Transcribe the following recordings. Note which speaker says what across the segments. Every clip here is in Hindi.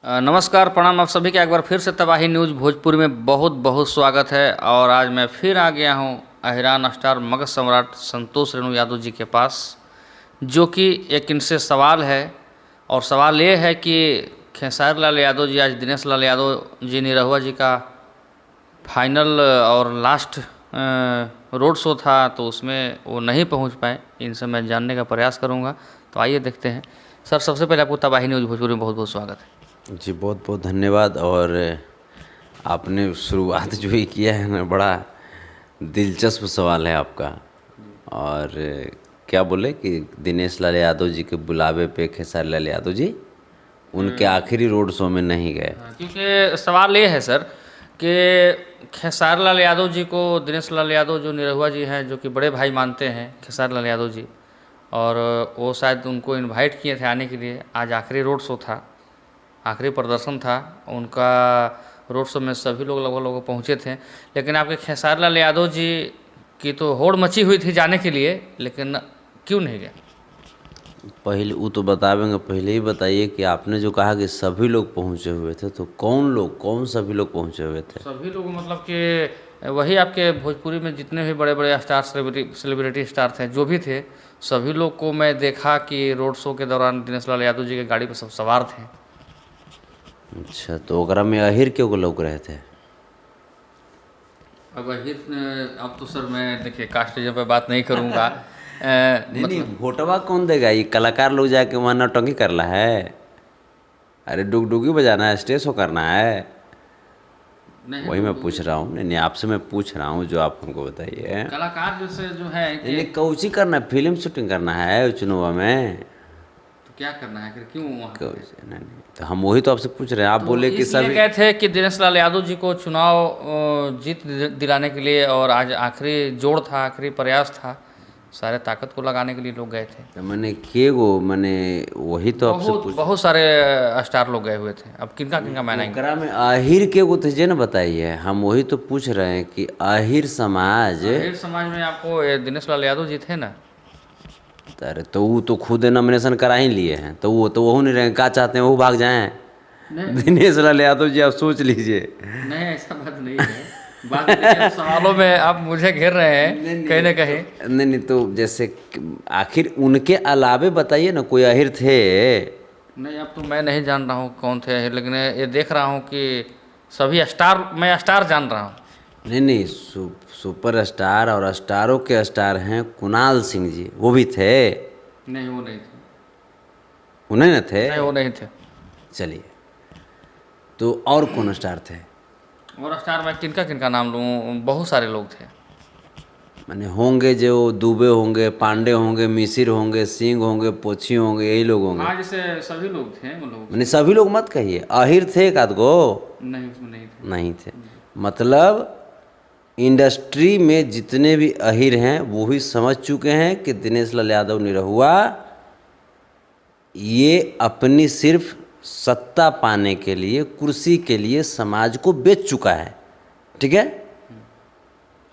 Speaker 1: नमस्कार, प्रणाम। आप सभी का एक बार फिर से तबाही न्यूज़ भोजपुर में बहुत बहुत स्वागत है। और आज मैं फिर आ गया हूं अहिरान स्टार मगध सम्राट संतोष रेणु यादव जी के पास, जो कि एक इनसे सवाल है। और सवाल ये है कि खेसारी लाल यादव जी, आज दिनेश लाल यादव जी निरहुआ जी का फाइनल और लास्ट रोड शो था, तो उसमें वो नहीं पहुंच पाए। इनसे मैं जानने का प्रयास करूंगा, तो आइए देखते हैं। सर, सबसे पहले आपको तबाही न्यूज़ भोजपुर में बहुत बहुत स्वागत है।
Speaker 2: जी बहुत बहुत धन्यवाद। और आपने शुरुआत जो ही किया है ना, बड़ा दिलचस्प सवाल है आपका। और क्या बोले कि दिनेश लाल यादव जी के बुलावे पे खेसारी लाल यादव जी उनके आखिरी रोड शो में नहीं गए।
Speaker 1: क्योंकि सवाल ये है सर कि खेसारी लाल यादव जी को दिनेश लाल यादव जो निरहुआ जी हैं, जो कि बड़े भाई मानते हैं खेसारी लाल यादव जी, और वो शायद उनको इनवाइट किए थे आने के लिए। आज आखिरी रोड शो था, आखिरी प्रदर्शन था उनका। रोड शो में सभी लोग लगभग पहुँचे थे, लेकिन आपके खेसारी लाल यादव जी की तो होड़ मची हुई थी जाने के लिए, लेकिन क्यों नहीं गए?
Speaker 2: पहले वो तो बतावेंगे, पहले ही बताइए कि आपने जो कहा कि सभी लोग पहुंचे हुए थे, तो कौन सभी लोग पहुंचे हुए थे?
Speaker 1: सभी लोग मतलब कि वही आपके भोजपुरी में जितने भी बड़े बड़े स्टार सेलिब्रिटी स्टार थे, जो भी थे, सभी लोग को मैं देखा कि रोड शो के दौरान दिनेश लाल यादव जी की गाड़ी पर सब सवार थे।
Speaker 2: अच्छा, तो ओकरा में अहिर क्यों लोग रहे थे?
Speaker 1: अब अब तो सर मैं देखिए कास्टिज्म पे बात नहीं करूँगा।
Speaker 2: नहीं, वोटवा कौन देगा? ये कलाकार लोग जाके वहाँ नौटंकी करना है? अरे डुगडुगी बजाना है, स्टेज शो करना है? वही मैं पूछ रहा हूँ। नहीं, आपसे मैं पूछ रहा हूँ, जो आप हमको बताइए।
Speaker 1: कलाकार जैसे जो है कि
Speaker 2: नहीं, कौची करना है? फिल्म शूटिंग करना है चुनाव में?
Speaker 1: तो क्या करना है फिर, क्यों वहाँ
Speaker 2: नहीं, तो हम वही तो आपसे पूछ रहे हैं। आप
Speaker 1: तो
Speaker 2: बोले कि
Speaker 1: इसलिए
Speaker 2: सभी
Speaker 1: गए थे कि दिनेश लाल यादव जी को चुनाव जीत दिलाने के लिए, और आज आखिरी जोड़ था, आखिरी प्रयास था, सारे ताकत को लगाने के लिए लोग गए थे।
Speaker 2: तो मैंने वही तो आपसे पूछ।
Speaker 1: बहुत सारे स्टार लोग गए हुए थे। अब किनका किनका मैंने
Speaker 2: ओकरा में आहिर थे जे न बताइए। हम वही तो पूछ रहे हैं कि आहिर समाज
Speaker 1: में आपको दिनेश लाल यादव जी थे ना।
Speaker 2: अरे तो वो तो खुद नॉमिनेशन करा ही लिए हैं, तो वो नहीं रहे। क्या चाहते हैं वो भाग जाएं? दिनेश लाल यादव जी आप सोच लीजिए।
Speaker 1: नहीं, ऐसा बात नहीं है। बात देखिए, सवालों में आप मुझे घेर रहे हैं कहीं ना कहीं।
Speaker 2: नहीं, तो जैसे आखिर उनके अलावे बताइए ना, कोई आहिर थे?
Speaker 1: नहीं, अब तो मैं नहीं जान रहा हूँ कौन थे, लेकिन ये देख रहा हूँ कि सभी स्टार, मैं स्टार जान रहा हूँ।
Speaker 2: नहीं, सुपर स्टार और स्टारों के स्टार हैं कुणाल सिंह जी, वो भी थे?
Speaker 1: नहीं, वो नहीं थे।
Speaker 2: वो नहीं न थे?
Speaker 1: नहीं, वो नहीं थे।
Speaker 2: चलिए, तो और कौन स्टार थे?
Speaker 1: और स्टार मैं किनका किनका नाम लूँ? बहुत सारे लोग थे।
Speaker 2: माने होंगे जो दुबे होंगे, पांडे होंगे, मिसिर होंगे, सिंह होंगे, पोछी होंगे, यही लोग होंगे।
Speaker 1: हाँ, जैसे सभी लोग थे वो लोग।
Speaker 2: मैंने सभी लोग मत कहिए, आहिर थे एक आध गो?
Speaker 1: नहीं, उसमें नहीं थे।
Speaker 2: नहीं थे। मतलब इंडस्ट्री में जितने भी अहिर हैं वो ही समझ चुके हैं कि दिनेश लाल यादव निरहुआ ये अपनी सिर्फ सत्ता पाने के लिए, कुर्सी के लिए समाज को बेच चुका है। ठीक है?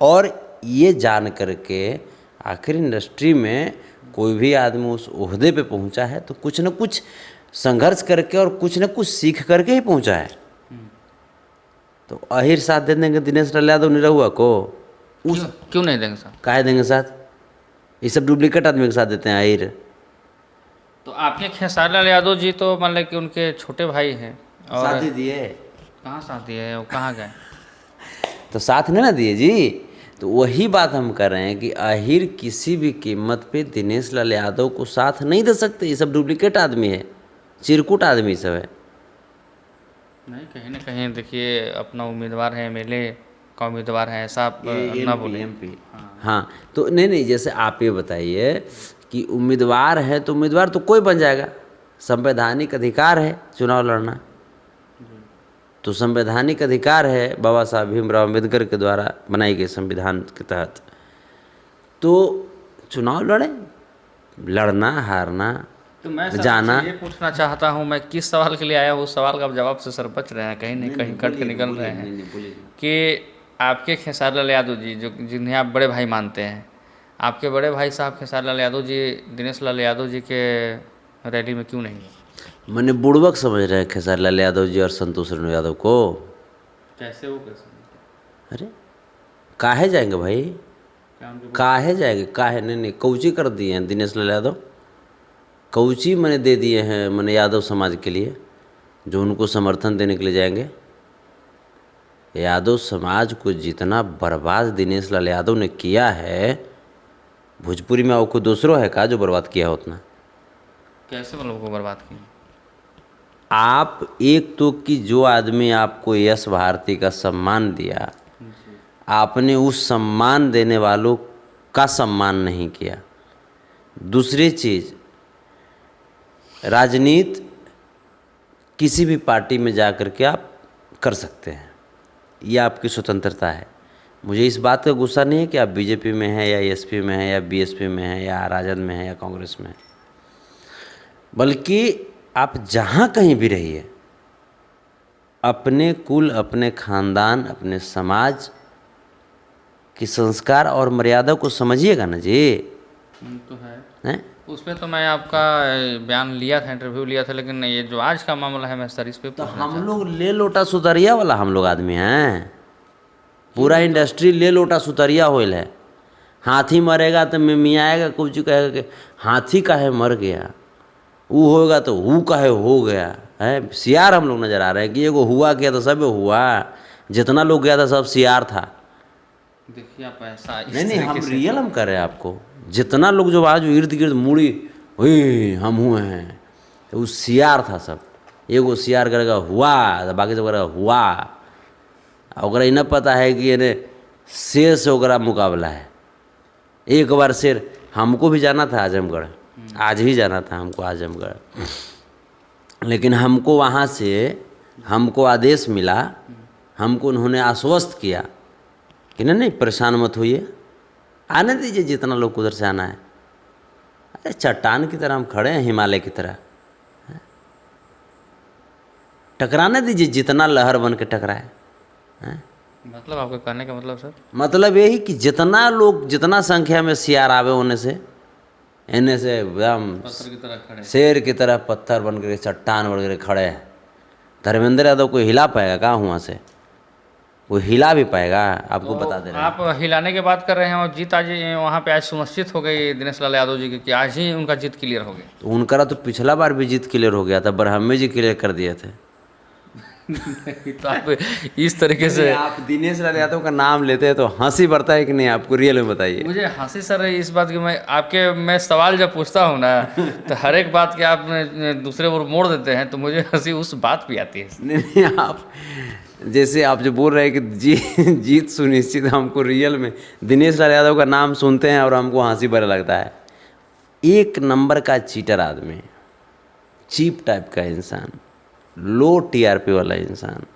Speaker 2: और ये जान करके आखिर इंडस्ट्री में कोई भी आदमी उस ओहदे पे पहुंचा है तो कुछ न कुछ संघर्ष करके और कुछ न कुछ सीख करके ही पहुंचा है। तो अहिर साथ दे देंगे दिनेश लाल यादव निरहुआ को?
Speaker 1: क्यों नहीं देंगे साहब?
Speaker 2: काहे देंगे साथ? ये सब डुप्लीकेट आदमी के साथ देते हैं अहिर।
Speaker 1: तो आपके खेसारी लाल यादव जी तो मान लें कि उनके छोटे भाई हैं, और
Speaker 2: साथ ही दिए?
Speaker 1: कहाँ साथ दिए? वो कहाँ गए?
Speaker 2: तो साथ नहीं ना दिए जी। तो वही बात हम कर रहे हैं कि आहिर किसी भी कीमत पे दिनेश लाल यादव को साथ नहीं दे सकते। ये सब डुप्लीकेट आदमी है, चिरकुट आदमी सब है।
Speaker 1: नहीं, कहीं ना कहीं देखिए, अपना उम्मीदवार है, एमएलए का उम्मीदवार है, ऐसा आप ना बोले।
Speaker 2: हाँ, तो नहीं, जैसे आप ये बताइए कि उम्मीदवार है तो उम्मीदवार तो कोई बन जाएगा, संवैधानिक अधिकार है चुनाव लड़ना। तो संवैधानिक अधिकार है बाबा साहब भीमराव अम्बेडकर के द्वारा बनाई गई संविधान के तहत। तो चुनाव लड़ना हारना
Speaker 1: तो मैं
Speaker 2: जाना।
Speaker 1: ये पूछना चाहता हूँ, मैं किस सवाल के लिए आया हूँ, उस सवाल का जवाब से सर बच रहे हैं, कहीं ना कहीं कट के निकल रहे हैं। कि आपके खेसारी लाल यादव जी, जो जिन्हें आप बड़े भाई मानते हैं, आपके बड़े भाई साहब खेसारी लाल यादव जी दिनेश लाल यादव जी के रैली में क्यों नहीं गए?
Speaker 2: मैंने बुड़बक समझ रहे हैं खेसारी लाल यादव जी और संतोष रेणु यादव को।
Speaker 1: कैसे वो कैसे
Speaker 2: अरे काहे जाएंगे भाई,
Speaker 1: क्या उनके
Speaker 2: काहे जाएंगे, काहे नहीं, कौची कर दिए हैं दिनेश लाल यादव, कौची मैंने दे दिए हैं मैंने यादव समाज के लिए जो उनको समर्थन देने के लिए जाएंगे। यादव समाज को जितना बर्बाद दिनेश लाल यादव ने किया है, भोजपुरी में और कोई दूसरो है का जो बर्बाद किया हो उतना।
Speaker 1: कैसे मतलब को बर्बाद किया?
Speaker 2: आप एक तो कि जो आदमी आपको यश भारती का सम्मान दिया, आपने उस सम्मान देने वालों का सम्मान नहीं किया। दूसरी चीज़, राजनीति किसी भी पार्टी में जा कर के आप कर सकते हैं, ये आपकी स्वतंत्रता है। मुझे इस बात का गुस्सा नहीं है कि आप बीजेपी में हैं या एसपी में हैं या बीएसपी में हैं या राजद में हैं या कांग्रेस में हैं, बल्कि आप जहाँ कहीं भी रहिए, अपने कुल, अपने खानदान, अपने समाज की संस्कार और मर्यादा को समझिएगा ना जी।
Speaker 1: तो है
Speaker 2: हैं?
Speaker 1: उस पर तो मैं आपका बयान लिया था, इंटरव्यू लिया था, लेकिन ये जो आज का मामला है मैं सर इस पे
Speaker 2: तो
Speaker 1: पूछना
Speaker 2: हम लोग ले लोटा सुतरिया वाला हम लोग आदमी हैं, पूरा इंडस्ट्री ले लोटा सुतरिया होइल है। हाथी मरेगा तो मियाँ आएगा कुछ कहेगा कि हाथी काहे मर गया, वो होगा तो वो काहे हो गया है। सियार हम लोग नज़र आ रहे हैं कि एगो हुआ किया तो सब हुआ, जितना लोग गया था सब सियार था।
Speaker 1: देखिए आप ऐसा इस
Speaker 2: नहीं हम
Speaker 1: तरीके से
Speaker 2: रियल हम कर रहे हैं आपको, जितना लोग जो आज इर्द गिर्द मुड़ी हुई हम हुए हैं, तो वो सियार था सब। एगो सियार करेगा हुआ तो बाकी सब करेगा हुआ। ओकरा ई न पता है कि यानी शेर से ओकरा मुकाबला है। एक बार शेर, हमको भी जाना था आजमगढ़, आज ही जाना था हमको आजमगढ़, लेकिन हमको वहाँ से हमको आदेश मिला, हमको उन्होंने आश्वस्त किया कि नहीं परेशान मत होइए, आने दीजिए जितना लोग उधर से आना है। अरे चट्टान की तरह हम खड़े हैं, हिमालय की तरह, टकराने दीजिए जितना लहर बन के टकराए।
Speaker 1: मतलब आपके कहने का मतलब सर,
Speaker 2: मतलब यही कि जितना लोग, जितना संख्या में सियार आवे होने से, इन्हें से एकदम
Speaker 1: पत्थर की तरह खड़े।
Speaker 2: शेर की तरह पत्थर बन के चट्टान बन के खड़े हैं। धर्मेंद्र यादव कोई हिला पाएगा कहाँ वहाँ से, कोई हिला भी पाएगा? आपको बता दे रहे हैं।
Speaker 1: आप हिलाने की बात कर रहे हैं और जीत आज वहाँ पे आज सुनिश्चित हो गई दिनेश लाल यादव जी की कि आज ही उनका जीत क्लियर हो गया।
Speaker 2: तो उनका तो पिछला बार भी जीत क्लियर हो गया था, ब्रह्मे जी क्लियर कर दिए थे।
Speaker 1: तो आप इस तरीके से
Speaker 2: आप दिनेश लाल यादव का नाम लेते हैं तो हंसी बढ़ता है कि नहीं आपको? रियल में बताइए।
Speaker 1: मुझे हंसी सर इस बात की, मैं सवाल जब पूछता हूँ ना तो हर एक बात के आप दूसरे ओर मोड़ देते हैं, तो मुझे हंसी उस बात पे आती है।
Speaker 2: नहीं आप जैसे आप जो बोल रहे हैं कि जीत सुनिश्चित, हमको रियल में दिनेश लाल यादव का नाम सुनते हैं और हमको हंसी बड़ा लगता है। एक नंबर का चीटर आदमी, चीप टाइप का इंसान, लो टीआरपी वाला इंसान,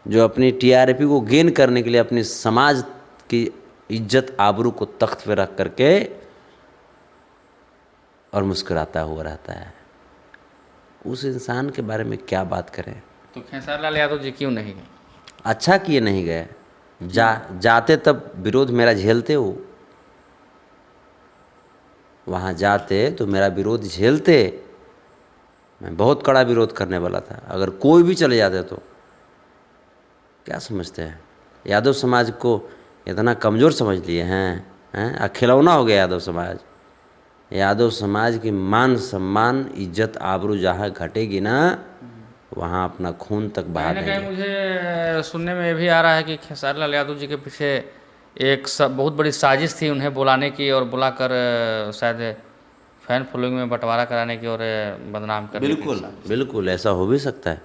Speaker 2: जो अपनी टीआरपी को गेन करने के लिए अपने समाज की इज्जत आबरू को तख्त पे रख करके और मुस्कुराता हुआ रहता है। उस इंसान के बारे में क्या बात करें।
Speaker 1: तो खेसारी लाल यादव जी क्यों नहीं गए?
Speaker 2: अच्छा किए नहीं गए, जाते तब विरोध मेरा झेलते हो, वहाँ जाते तो मेरा विरोध झेलते। मैं बहुत कड़ा विरोध करने वाला था, अगर कोई भी चले जाते तो। क्या समझते हैं यादव समाज को इतना कमज़ोर समझ लिए हैं? खिलौना हो गया यादव समाज। यादव समाज की मान सम्मान इज्जत आबरू जहाँ घटेगी ना, वहाँ अपना खून तक बहा
Speaker 1: कहीं ना कहीं
Speaker 2: देंगे।
Speaker 1: मुझे सुनने में ये भी आ रहा है कि खेसारी लाल यादव जी के पीछे एक बहुत बड़ी साजिश थी उन्हें बुलाने की और बुलाकर शायद फैन फॉलोइंग में बंटवारा कराने की और बदनाम करने की।
Speaker 2: बिल्कुल बिल्कुल ऐसा हो भी सकता है,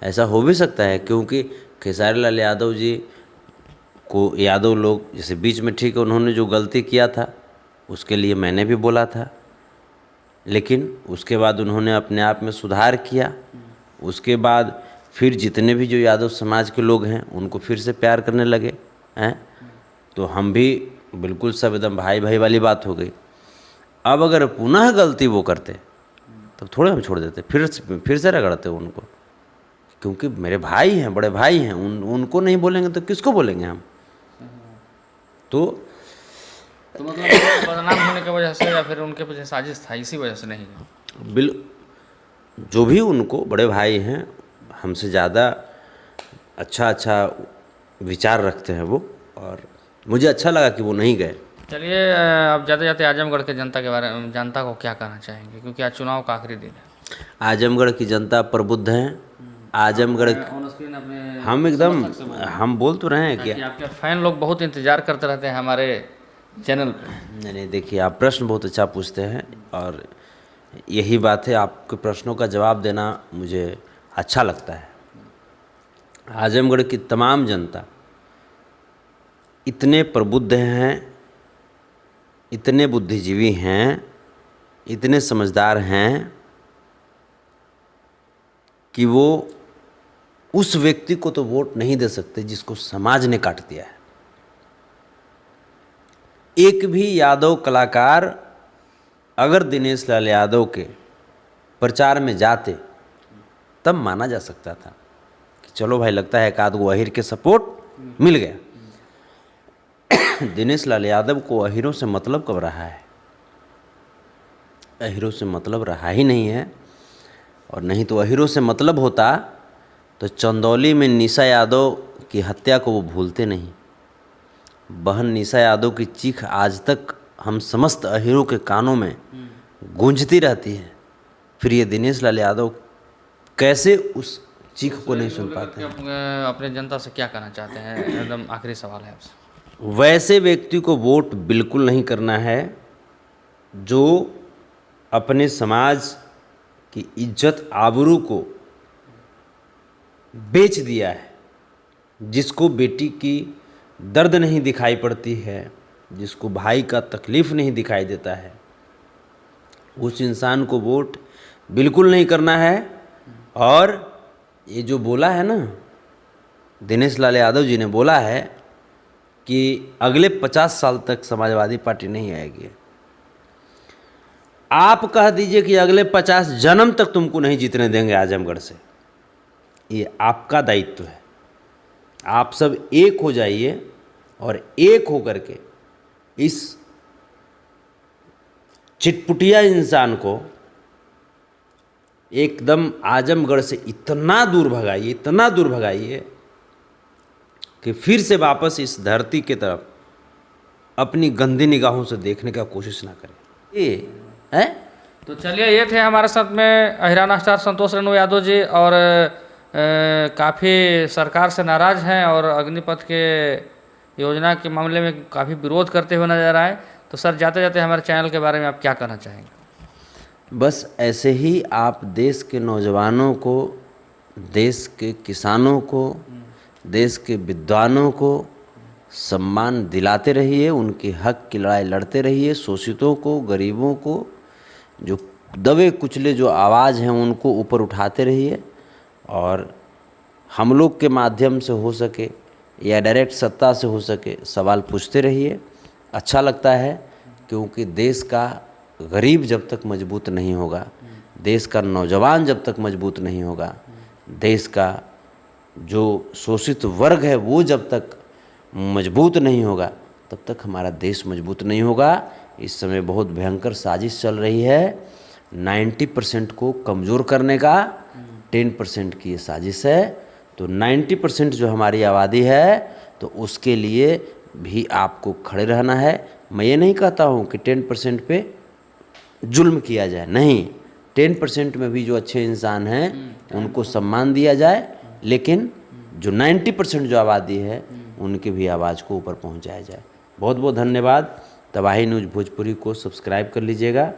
Speaker 2: ऐसा हो भी सकता है, क्योंकि खेसारी लाल यादव जी को यादव लोग जैसे बीच में, ठीक है, उन्होंने जो गलती किया था उसके लिए मैंने भी बोला था, लेकिन उसके बाद उन्होंने अपने आप में सुधार किया। उसके बाद फिर जितने भी जो यादव समाज के लोग हैं उनको फिर से प्यार करने लगे हैं, तो हम भी बिल्कुल सब एकदम भाई भाई वाली बात हो गई। अब अगर पुनः गलती वो करते तो थोड़े हम छोड़ देते, फिर से रगड़ते उनको, क्योंकि मेरे भाई हैं, बड़े भाई हैं, उनको नहीं बोलेंगे तो किसको बोलेंगे हम? तो
Speaker 1: मतलब बदनाम होने की वजह से या फिर उनके पीछे साजिश था, इसी वजह से नहीं?
Speaker 2: जो भी उनको बड़े भाई हैं, हमसे ज़्यादा अच्छा विचार रखते हैं वो, और मुझे अच्छा लगा कि वो नहीं गए।
Speaker 1: चलिए, अब जाते जाते आजमगढ़ के जनता को क्या कहना चाहेंगे, क्योंकि आज चुनाव का आखिरी दिन है।
Speaker 2: आजमगढ़ की जनता प्रबुद्ध है। आजमगढ़
Speaker 1: ऑन स्क्रीन अपने
Speaker 2: हम एकदम हम बोल तो रहे हैं कि
Speaker 1: आपके फैन लोग बहुत इंतजार करते रहते हैं हमारे चैनल पे।
Speaker 2: नहीं, देखिए, आप प्रश्न बहुत अच्छा पूछते हैं, और यही बात है, आपके प्रश्नों का जवाब देना मुझे अच्छा लगता है। आजमगढ़ की तमाम जनता इतने प्रबुद्ध हैं, इतने बुद्धिजीवी हैं, इतने समझदार हैं कि वो उस व्यक्ति को तो वोट नहीं दे सकते जिसको समाज ने काट दिया है। एक भी यादव कलाकार अगर दिनेश लाल यादव के प्रचार में जाते तब माना जा सकता था कि चलो भाई, लगता है एक आध गो अहिर के सपोर्ट मिल गया। दिनेश लाल यादव को अहिरों से मतलब कब रहा है? अहिरों से मतलब रहा ही नहीं है, और नहीं तो अहिरों से मतलब होता तो चंदौली में निशा यादव की हत्या को वो भूलते नहीं। बहन निशा यादव की चीख आज तक हम समस्त अहिरों के कानों में गूंजती रहती है, फिर ये दिनेश लाल यादव कैसे उस चीख को नहीं सुन पाते हैं?
Speaker 1: अपने जनता से क्या कहना चाहते हैं? एकदम आखिरी सवाल है आपसे।
Speaker 2: वैसे व्यक्ति को वोट बिल्कुल नहीं करना है जो अपने समाज की इज्जत आबरू को बेच दिया है, जिसको बेटी की दर्द नहीं दिखाई पड़ती है, जिसको भाई का तकलीफ़ नहीं दिखाई देता है, उस इंसान को वोट बिल्कुल नहीं करना है। और ये जो बोला है ना, दिनेश लाल यादव जी ने बोला है कि अगले 50 साल तक समाजवादी पार्टी नहीं आएगी। आप कह दीजिए कि अगले 50 जन्म तक तुमको नहीं जीतने देंगे आजमगढ़ से। ये आपका दायित्व है। आप सब एक हो जाइए और एक होकर के इस चिटपुटिया इंसान को एकदम आजमगढ़ से इतना दूर भगाइए कि फिर से वापस इस धरती की तरफ अपनी गंदी निगाहों से देखने का कोशिश ना करें। ये है।
Speaker 1: तो चलिए, ये थे हमारे साथ में अहिराना स्टार संतोष रेणु यादव जी, और काफ़ी सरकार से नाराज़ हैं और अग्निपथ के योजना के मामले में काफ़ी विरोध करते हुए नजर आए। तो सर, जाते जाते हमारे चैनल के बारे में आप क्या कहना चाहेंगे?
Speaker 2: बस ऐसे ही आप देश के नौजवानों को, देश के किसानों को, देश के विद्वानों को सम्मान दिलाते रहिए, उनके हक की लड़ाई लड़ते रहिए। शोषितों को, गरीबों को, जो दबे कुचले जो आवाज़ हैं उनको ऊपर उठाते रहिए, और हम लोग के माध्यम से हो सके या डायरेक्ट सत्ता से हो सके सवाल पूछते रहिए। अच्छा लगता है, क्योंकि देश का गरीब जब तक मजबूत नहीं होगा, देश का नौजवान जब तक मजबूत नहीं होगा, देश का जो शोषित वर्ग है वो जब तक मजबूत नहीं होगा, तब तक हमारा देश मजबूत नहीं होगा। इस समय बहुत भयंकर साजिश चल रही है 90% को कमज़ोर करने का, 10% की ये साजिश है। तो 90% जो हमारी आबादी है, तो उसके लिए भी आपको खड़े रहना है। मैं ये नहीं कहता हूँ कि 10% पे जुल्म किया जाए, नहीं, 10% में भी जो अच्छे इंसान हैं उनको सम्मान दिया जाए, लेकिन जो 90% जो आबादी है उनकी भी आवाज़ को ऊपर पहुंचाया जाए। बहुत बहुत धन्यवाद। तबाही न्यूज़ भोजपुरी को सब्सक्राइब कर लीजिएगा।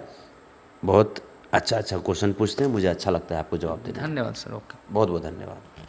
Speaker 2: बहुत अच्छा क्वेश्चन पूछते हैं, मुझे अच्छा लगता है आपको जवाब देना।
Speaker 1: धन्यवाद सर। ओके,
Speaker 2: बहुत बहुत धन्यवाद।